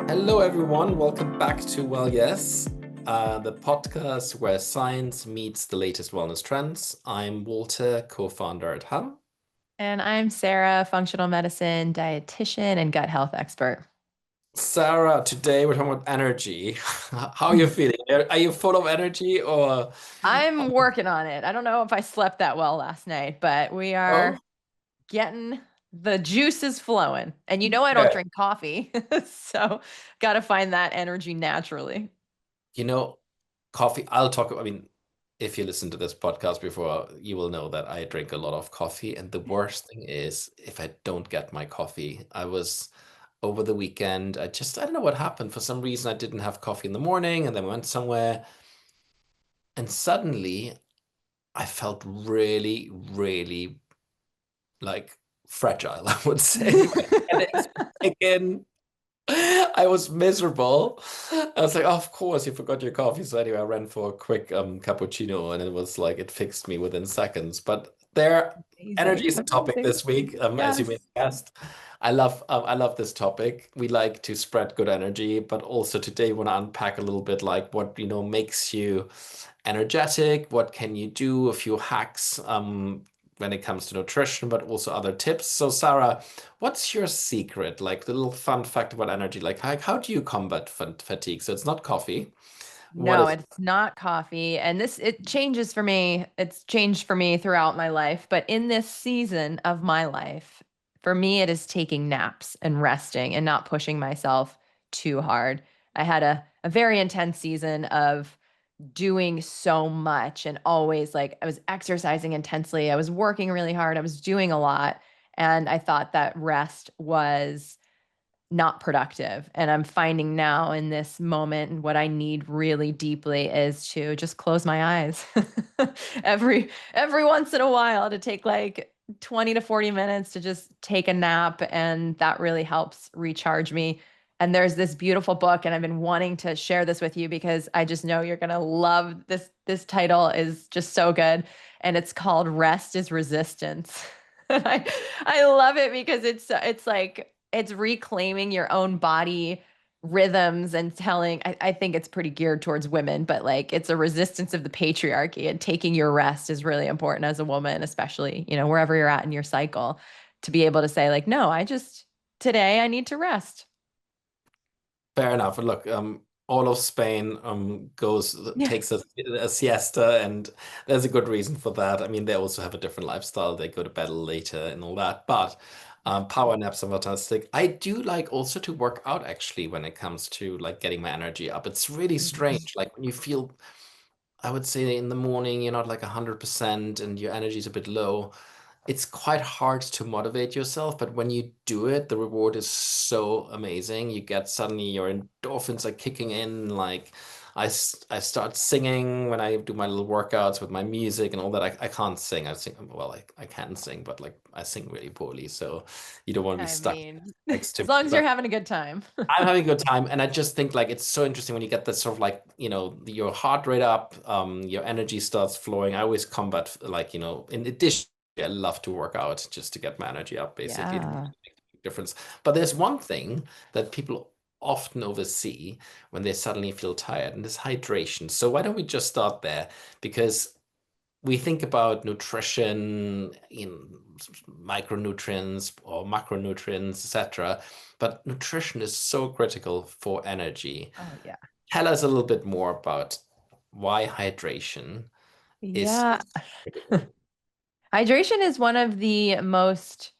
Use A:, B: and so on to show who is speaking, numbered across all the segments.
A: Hello, everyone. Welcome back to WellYES, the podcast where science meets the latest wellness trends. I'm Walter, co-founder at Hum.
B: And I'm Sarah, functional medicine dietitian and gut health expert.
A: Sarah, today we're talking about energy. How are you feeling? Are you full of energy or?
B: I'm working on it. I don't know if I slept that well last night, but we
A: Oh,
B: are getting the juices flowing. And you know, I don't
A: yeah.
B: drink coffee, so got to find that energy naturally.
A: You know, coffee. I'll talk. I mean, if you listen to this podcast before, you will know that I drink a lot of coffee. And the worst thing is if I don't get my coffee. I was over the weekend. I don't know what happened. For some reason, I didn't have coffee in the morning and then went somewhere. And suddenly I felt really, really like fragile, I would say. My headaches would kick in. I was miserable. I was like, oh, of course, you forgot your coffee. So anyway, I ran for a quick cappuccino and it was like it fixed me within seconds. But energy
B: Amazing.
A: is a topic
B: Amazing.
A: this week, as you may
B: Yes.
A: have guessed. I love this topic. We like to spread good energy, but also today we want to unpack a little bit like what makes you energetic, what can you do, a few hacks when it comes to nutrition, but also other tips. So Sarah, what's your secret? Like the little fun fact about energy, like how do you combat fatigue? So it's not coffee. What
B: No,
A: is it?
B: it's not coffee. And it changes for me. It's changed for me throughout my life. But in this season of my life, for me, it is taking naps and resting and not pushing myself too hard. I had a very intense season of doing so much and always like I was exercising intensely. I was working really hard. I was doing a lot. And I thought that rest was not productive. And I'm finding now in this moment, and what I need really deeply is to just close my eyes every once in a while to take like 20 to 40 minutes to just take a nap. And that really helps recharge me. And there's this beautiful book, and I've been wanting to share this with you because I just know you're gonna love this. This title is just so good. And it's called Rest is Resistance. I love it because it's like it's reclaiming your own body rhythms and I think it's pretty geared towards women, but like it's a resistance of the patriarchy, and taking your rest is really important as a woman, especially, wherever you're at in your cycle, to be able to say like, no, today I need to rest.
A: Fair enough. And look, all of Spain goes
B: Yeah.
A: takes a siesta, and there's a good reason for that. I mean, they also have a different lifestyle. They go to bed later and all that. But power naps are fantastic. I do like also to work out actually when it comes to like getting my energy up. It's really
B: Mhm.
A: strange. Like when you feel, I would say in the morning, you're not like 100% and your energy is a bit low. It's quite hard to motivate yourself, but when you do it, the reward is so amazing. You get suddenly your endorphins are kicking in. Like I start singing when I do my little workouts with my music and all that. I can't sing. I sing, well, I can sing, but like I sing really poorly. So you don't want to be
B: I
A: stuck
B: mean,
A: next to
B: as
A: me.
B: long as you're
A: But
B: having a good time.
A: I'm having a good time, and I just think like it's so interesting when you get this sort of like your heart rate up, your energy starts flowing. I always combat like in addition, I love to work out just to get my energy up. Basically, it really
B: Yeah.
A: makes a big difference. But there's one thing that people often oversee when they suddenly feel tired, and it's hydration. So why don't we just start there? Because we think about nutrition in micronutrients or macronutrients, etc. But nutrition is so critical for energy.
B: Oh, yeah.
A: Tell us a little bit more about why hydration is
B: Yeah.
A: critical.
B: Hydration is one of the most,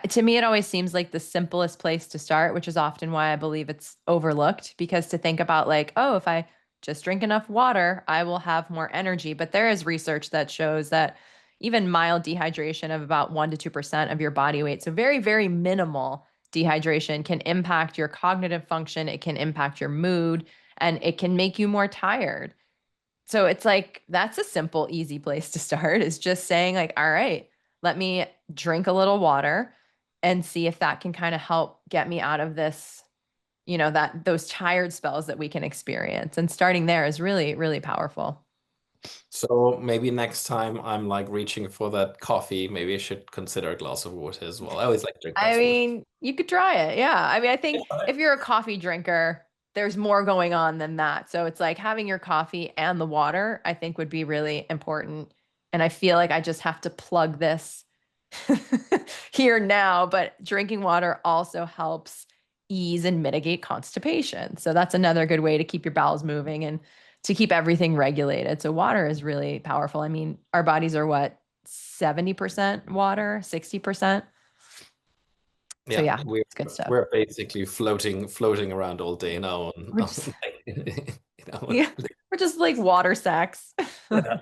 B: to me, it always seems like the simplest place to start, which is often why I believe it's overlooked. Because to think about, like, oh, if I just drink enough water, I will have more energy. But there is research that shows that even mild dehydration of about 1% to 2% of your body weight, so very, very minimal dehydration, can impact your cognitive function, it can impact your mood, and it can make you more tired. So it's like that's a simple, easy place to start, is just saying, like, all right, let me drink a little water and see if that can kind of help get me out of this, that those tired spells that we can experience. And starting there is really, really powerful.
A: So maybe next time I'm like reaching for that coffee, maybe I should consider a glass of water as well. I always like to drink
B: I
A: glass of water.
B: mean, you could try it. Yeah. I mean, I think if you're a coffee drinker, there's more going on than that. So it's like having your coffee and the water, I think would be really important. And I feel like I just have to plug this here now, but drinking water also helps ease and mitigate constipation. So that's another good way to keep your bowels moving and to keep everything regulated. So water is really powerful. I mean, our bodies are what, 70% water, 60%? So
A: Yeah,
B: yeah,
A: we're
B: it's good stuff.
A: we're basically floating around all day now
B: We're just
A: you know.
B: yeah, we're just like water sacks.
A: Yeah.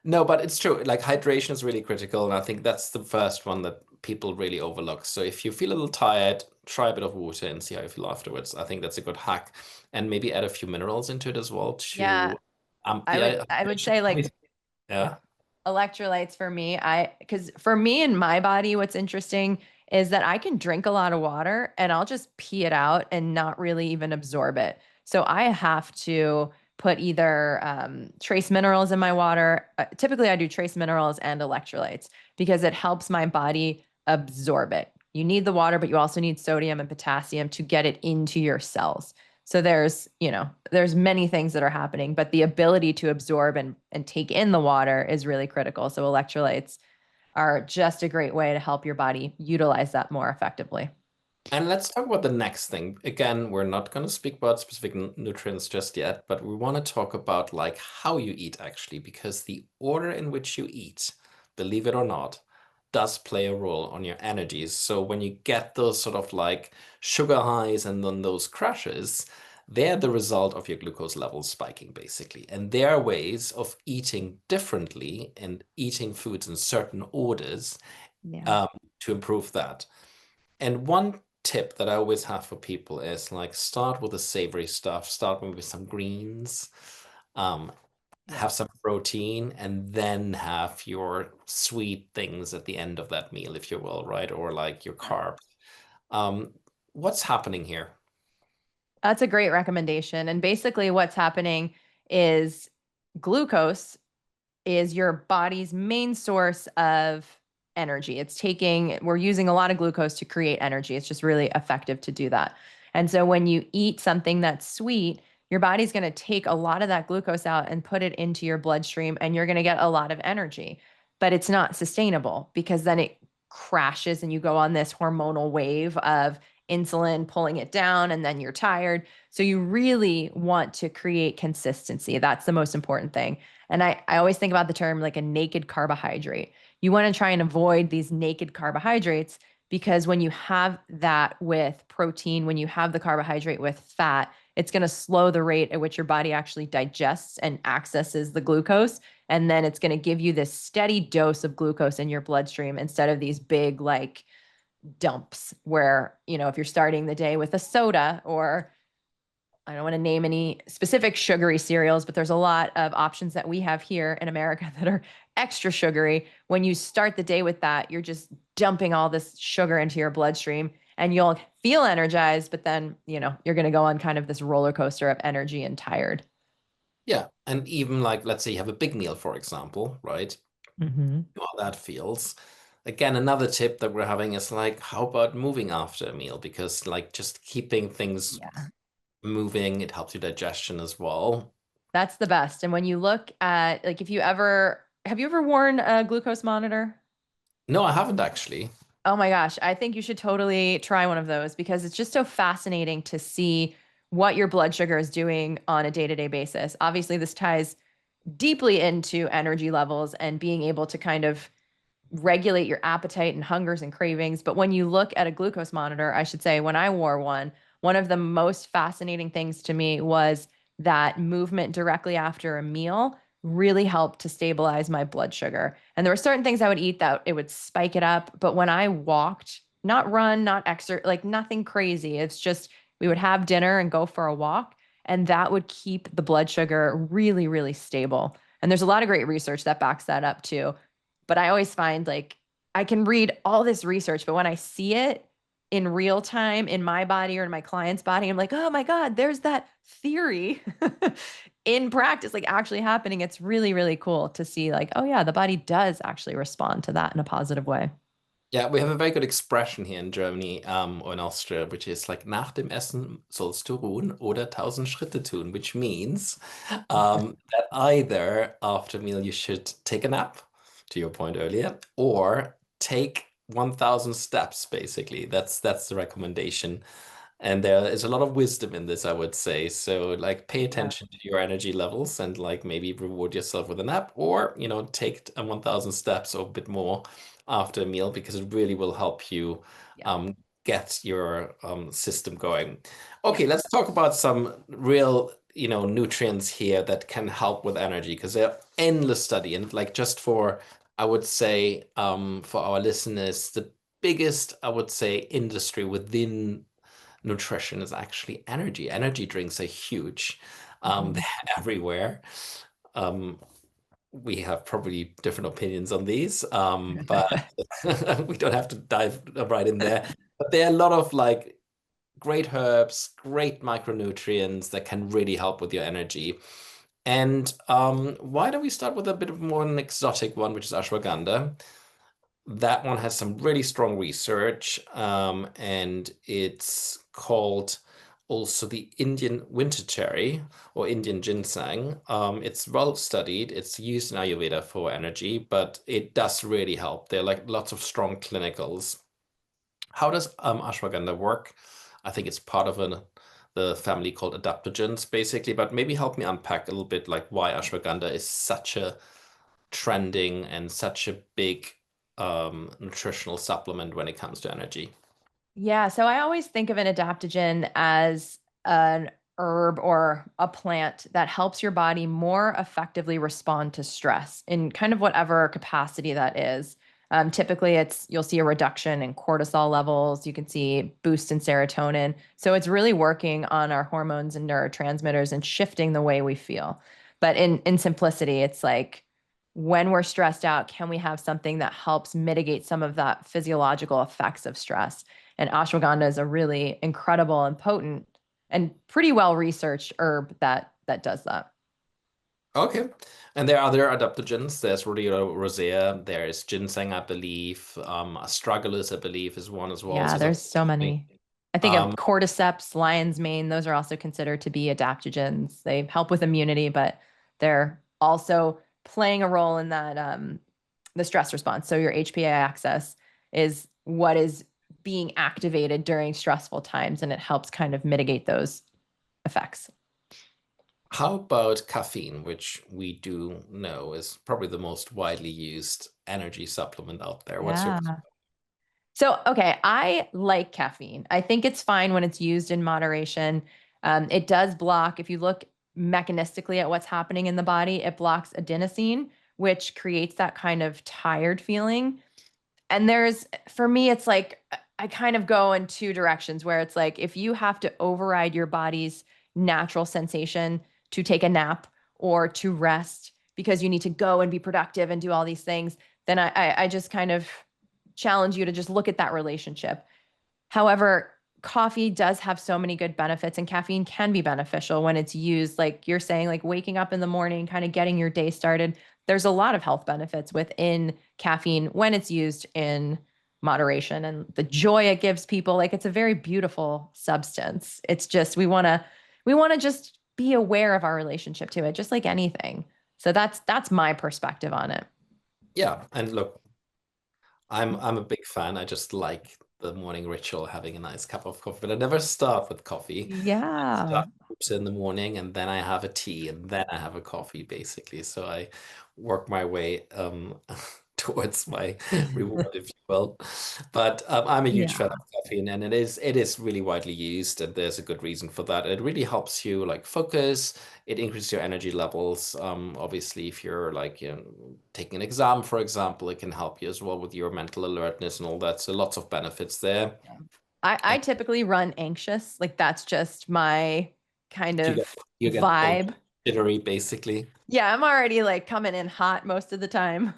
A: No, but it's true. Like hydration is really critical, and I think that's the first one that people really overlook. So if you feel a little tired, try a bit of water and see how you feel afterwards. I think that's a good hack, and maybe add a few minerals into it as well
B: Yeah,
A: to amp the
B: I would
A: hydration.
B: say like
A: Yeah,
B: electrolytes for me, because for me and my body, what's interesting is that I can drink a lot of water and I'll just pee it out and not really even absorb it. So I have to put either trace minerals in my water. Typically, I do trace minerals and electrolytes because it helps my body absorb it. You need the water, but you also need sodium and potassium to get it into your cells. So there's many things that are happening, but the ability to absorb and take in the water is really critical. So electrolytes are just a great way to help your body utilize that more effectively.
A: and let's talk about the next thing. Again, we're not going to speak about specific nutrients just yet, but we want to talk about like how you eat actually, because the order in which you eat, believe it or not, does play a role on your energies. So when you get those sort of like sugar highs and then those crashes, they're the result of your glucose levels spiking, basically. And there are ways of eating differently and eating foods in certain orders
B: Yeah.
A: um, to improve that. And one tip that I always have for people is like start with the savory stuff, start maybe with some greens, um,
B: Yeah.
A: have some protein, and then have your sweet things at the end of that meal, if you will, right? Or like your
B: Yeah.
A: carbs. Um, what's happening here?
B: That's a great recommendation. And basically, what's happening is glucose is your body's main source of energy. We're using a lot of glucose to create energy. It's just really effective to do that. And so when you eat something that's sweet, your body's going to take a lot of that glucose out and put it into your bloodstream, and you're going to get a lot of energy. But it's not sustainable because then it crashes and you go on this hormonal wave of insulin pulling it down, and then you're tired. So you really want to create consistency. That's the most important thing. And I always think about the term like a naked carbohydrate. You want to try and avoid these naked carbohydrates because when you have that with protein, when you have the carbohydrate with fat, it's going to slow the rate at which your body actually digests and accesses the glucose. And then it's going to give you this steady dose of glucose in your bloodstream instead of these big, like, dumps where, if you're starting the day with a soda or I don't want to name any specific sugary cereals, but there's a lot of options that we have here in America that are extra sugary. When you start the day with that, you're just dumping all this sugar into your bloodstream and you'll feel energized, but then, you're going to go on kind of this roller coaster of energy and tired.
A: Yeah, and even like let's say you have a big meal, for example, right?
B: Mm-hmm.
A: How that feels. Again, another tip that we're having is like, how about moving after a meal? Because like just keeping things
B: Yeah.
A: moving, it helps your digestion as well.
B: That's the best. And when you look at, like, if you ever, have you ever worn a glucose monitor?
A: No, I haven't actually.
B: Oh my gosh, I think you should totally try one of those because it's just so fascinating to see what your blood sugar is doing on a day-to-day basis. Obviously, this ties deeply into energy levels and being able to kind of regulate your appetite and hungers and cravings. But when you look at a glucose monitor, I should say, when I wore one of the most fascinating things to me was that movement directly after a meal really helped to stabilize my blood sugar. And there were certain things I would eat that it would spike it up. But when I walked, not run, not exercise, like nothing crazy, it's just we would have dinner and go for a walk. And that would keep the blood sugar really, really stable. And there's a lot of great research that backs that up too. But I always find like I can read all this research, but when I see it in real time in my body or in my client's body, I'm like, oh my God, there's that theory. in practice, like actually happening, it's really, really cool to see like, oh yeah, the body does actually respond to that in a positive way.
A: Yeah, we have a very good expression here in Germany, or in Austria, which is like nach dem Essen sollst du ruhen oder 1.000 Schritte tun, which means that either after a meal you should take a nap, to your point earlier, or take 1,000 steps, basically. That's the recommendation. And there is a lot of wisdom in this, I would say. So, like, pay
B: Yeah.
A: attention to your energy levels and, like, maybe reward yourself with a nap or, take a 1,000 steps or a bit more after a meal because it really will help you
B: Yeah.
A: um, get your system going.
B: Yeah.
A: Okay, let's talk about some real, nutrients here that can help with energy because they're endless study. And, like, just for, I would say, for our listeners, the biggest, I would say, industry within nutrition is actually energy. Energy drinks are huge. They're
B: Mhm.
A: everywhere. Um, we have probably different opinions on these, but we don't have to dive right in there. But there are a lot of like great herbs, great micronutrients that can really help with your energy. And why don't we start with a bit of more an exotic one, which is ashwagandha? That one has some really strong research, and it's called also the Indian winter cherry or Indian ginseng. It's well studied. It's used in Ayurveda for energy, but it does really help. There are like lots of strong clinicals. How does ashwagandha work? I think it's part of the family called adaptogens, basically. But maybe help me unpack a little bit like why ashwagandha is such a trending and such a big nutritional supplement when it comes to energy.
B: Yeah, so I always think of an adaptogen as an herb or a plant that helps your body more effectively respond to stress in kind of whatever capacity that is. Typically, it's you'll see a reduction in cortisol levels. You can see boost in serotonin. So it's really working on our hormones and neurotransmitters and shifting the way we feel. But in simplicity, it's like when we're stressed out, can we have something that helps mitigate some of that physiological effects of stress? And ashwagandha is a really incredible and potent and pretty well researched herb that does that.
A: Okay. And there are other adaptogens. There's Rodeo rosea. There's ginseng, I believe. Astragalus, I believe, is one as well.
B: Yeah,
A: So there's
B: there's so many. I think of
A: um,
B: cordyceps, lion's mane, those are also considered to be adaptogens. They help with immunity, but they're also playing a role in that the stress response. So your HPA axis is what is being activated during stressful times, and it helps kind of mitigate those effects.
A: how about caffeine, which we do know is probably the most widely used energy supplement out there? What's your
B: Yeah. So, okay, I like caffeine. I think it's fine when it's used in moderation. It does block, if you look mechanistically at what's happening in the body, it blocks adenosine, which creates that kind of tired feeling. And for me, it's like I kind of go in two directions where it's like if you have to override your body's natural sensation to take a nap or to rest because you need to go and be productive and do all these things, then I just kind of challenge you to just look at that relationship. However, coffee does have so many good benefits, and caffeine can be beneficial when it's used, like you're saying, like waking up in the morning, kind of getting your day started. There's a lot of health benefits within caffeine when it's used in moderation and the joy it gives people. Like it's a very beautiful substance. It's just we want to just be aware of our relationship to it, just like anything. So that's my perspective on it.
A: Yeah, and look, I'm a big fan. I just like the morning ritual, having a nice cup of coffee. But I never start with coffee. I
B: Yeah.
A: start groups in the morning, and then I have a tea, and then I have a coffee, basically. So I work my way towards my reward, if you will. But I'm a huge fan
B: Yeah.
A: of caffeine, and it is really widely used, and there's a good reason for that. It really helps you like focus. It increases your energy levels. Obviously, if you're like taking an exam, for example, it can help you as well with your mental alertness and all that. So lots of benefits there.
B: Yeah. I
A: And
B: typically run anxious. Like that's just my kind
A: you
B: of
A: get you get all
B: vibe.
A: jittery, basically.
B: Yeah, I'm already like coming in hot most of the time.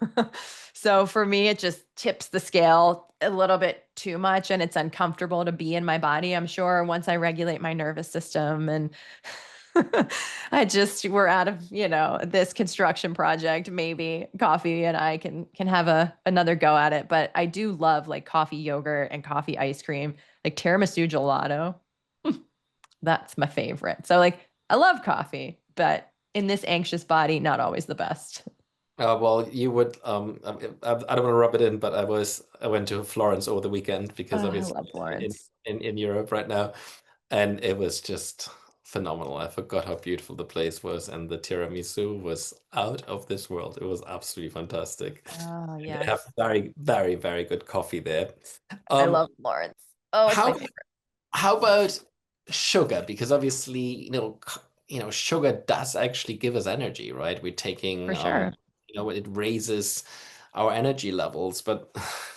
B: So for me, it just tips the scale a little bit too much and it's uncomfortable to be in my body, I'm sure, once I regulate my nervous system and We're out of, this construction project. Maybe coffee and I can have another go at it. But I do love like coffee yogurt and coffee ice cream, like tiramisu gelato. That's my favorite. So like I love coffee, but in this anxious body, not always the best.
A: Well, you would. I don't want to rub it in, but I went to Florence over the weekend
B: Oh,
A: because
B: I
A: obviously
B: love
A: in
B: Florence.
A: in Europe right now, and it was just phenomenal. I forgot how beautiful the place was, and the tiramisu was out of this world. It was absolutely fantastic.
B: Oh,
A: And they have
B: yes.
A: very, very, very good coffee there.
B: I
A: Um,
B: love Florence. Oh, it's my
A: how
B: favorite
A: how about sugar? Because obviously, sugar does actually give us energy, right? We're
B: for
A: taking,
B: sure.
A: it raises our energy levels, but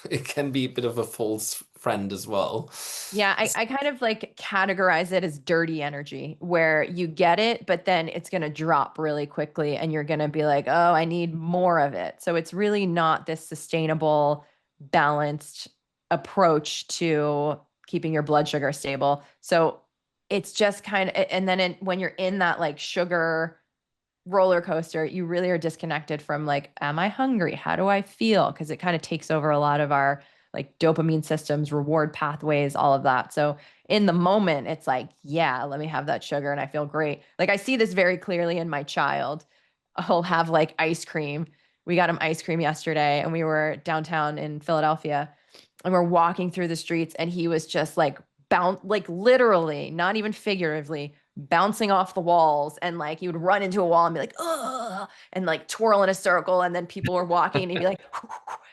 A: it can be a bit of a false friend as well.
B: Yeah, I kind of like categorize it as dirty energy where you get it, but then it's going to drop really quickly and you're going to be like, oh, I need more of it. So it's really not this sustainable, balanced approach to keeping your blood sugar stable. So it's just kind of, and then when you're in that like sugar roller coaster, you really are disconnected from like, am I hungry? How do I feel? Because it kind of takes over a lot of our like dopamine systems, reward pathways, all of that. So in the moment, it's like, yeah, let me have that sugar and I feel great. Like I see this very clearly in my child. He'll have like ice cream. We got him ice cream yesterday and we were downtown in Philadelphia and we're walking through the streets and he was just like like literally, not even figuratively, bouncing off the walls and like he would run into a wall and be like, ugh, and like twirl in a circle and then people were walking and he'd be like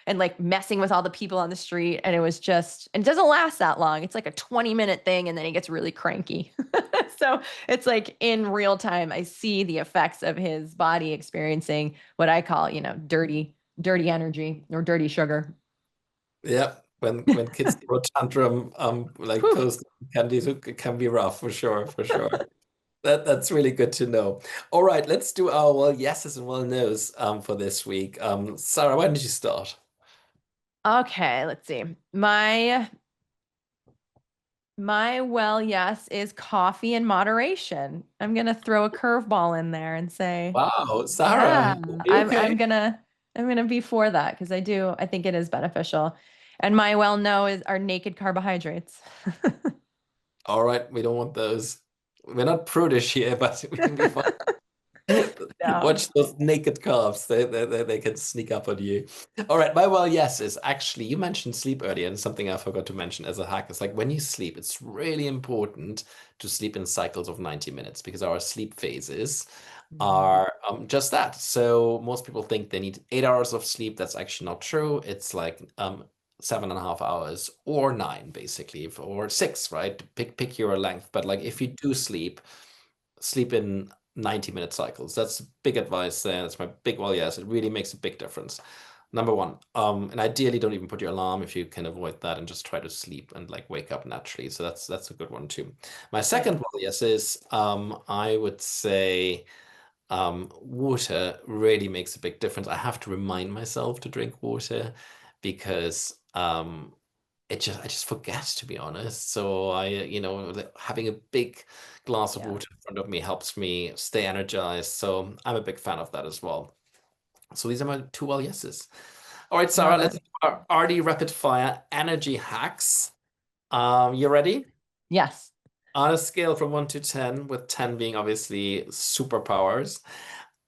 B: and like messing with all the people on the street and it was just and it doesn't last that long. It's like a 20-minute thing and then he gets really cranky. So it's like in real time I see the effects of his body experiencing what I call, dirty energy or dirty sugar.
A: Yeah, when kids throw a tantrum, like
B: Whew.
A: post candies, it can be rough for sure, for sure. That's really good to know. All right, let's do our well yeses and well nos for this week. Sarah, why don't you start?
B: Okay, let's see. My well, yes, is coffee in moderation. I'm gonna throw a curveball in there and say,
A: Wow,
B: yeah,
A: Sarah, you
B: I'm
A: okay?
B: I'm gonna I'm gonna be for that because I think it is beneficial. And my well no is our naked carbohydrates.
A: All right, we don't want those. We're not prudish here, but we can be fine.
B: No.
A: Watch those naked calves. They can sneak up on you. All right, my well, yes, is actually, you mentioned sleep earlier, and something I forgot to mention as a hack is like when you sleep, it's really important to sleep in cycles of 90 minutes because our sleep phases
B: Mm.
A: are just that. So most people think they need 8 hours of sleep. That's actually not true. It's like 7.5 hours or nine, basically, or six, right? Pick your length. But like if you do sleep in 90-minute cycles. That's big advice there. That's my big, well, yes, it really makes a big difference. Number one, and ideally don't even put your alarm if you can avoid that and just try to sleep and like wake up naturally. So that's a good one too. My
B: Yeah.
A: second well, yes, is I would say water really makes a big difference. I have to remind myself to drink water because I just forget to be honest. So like, having a big glass of
B: Yeah.
A: water in front of me helps me stay energized. So I'm a big fan of that as well. So these are my two well yeses. All right, Sarah,
B: Love
A: let's
B: it.
A: do our RD rapid fire energy hacks. You ready?
B: Yes.
A: On a scale from 1 to 10, with 10 being obviously superpowers.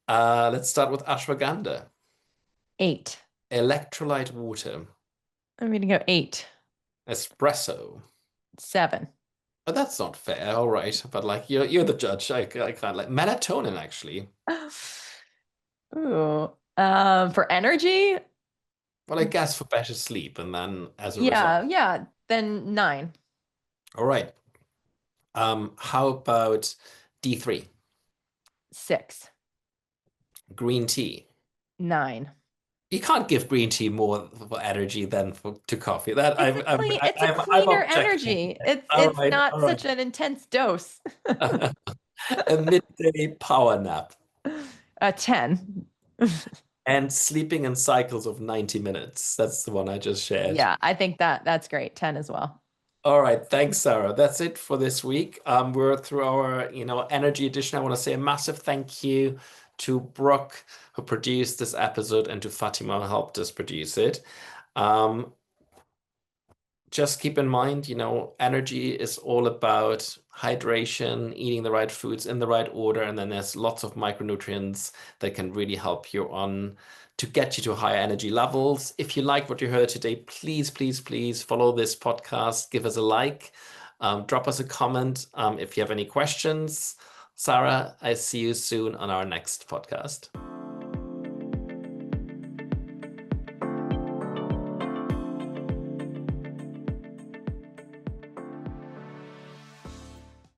A: Let's start with ashwagandha.
B: 8.
A: Electrolyte water.
B: I'm gonna go 8.
A: Espresso.
B: 7.
A: Oh, that's not fair. All right, but like you're the judge. I can't like melatonin actually.
B: Ooh. For energy,
A: Well, I guess for better sleep, and then as a result.
B: yeah, yeah. Then 9.
A: All right. How about D3?
B: 6.
A: Green tea.
B: 9.
A: You can't give green tea more for energy than to coffee. That
B: It's a
A: I'm
B: cleaner
A: objecting.
B: energy. It's
A: All
B: it's
A: right,
B: not
A: all right.
B: such an intense dose.
A: A midday power nap
B: A 10.
A: and sleeping in cycles of 90 minutes. That's the one I just shared.
B: Yeah, I think that's great. 10 as well.
A: All right, thanks, Sarah. That's it for this week. We're through our, energy edition. I want to say a massive thank you to Brooke, who produced this episode, and to Fatima, who helped us produce it. Um, just keep in mind, energy is all about hydration, eating the right foods in the right order, and then there's lots of micronutrients that can really help you on to get you to higher energy levels. If you like what you heard today, please, please, please follow this podcast, give us a like, drop us a comment if you have any questions. Sarah, I see you soon on our next podcast.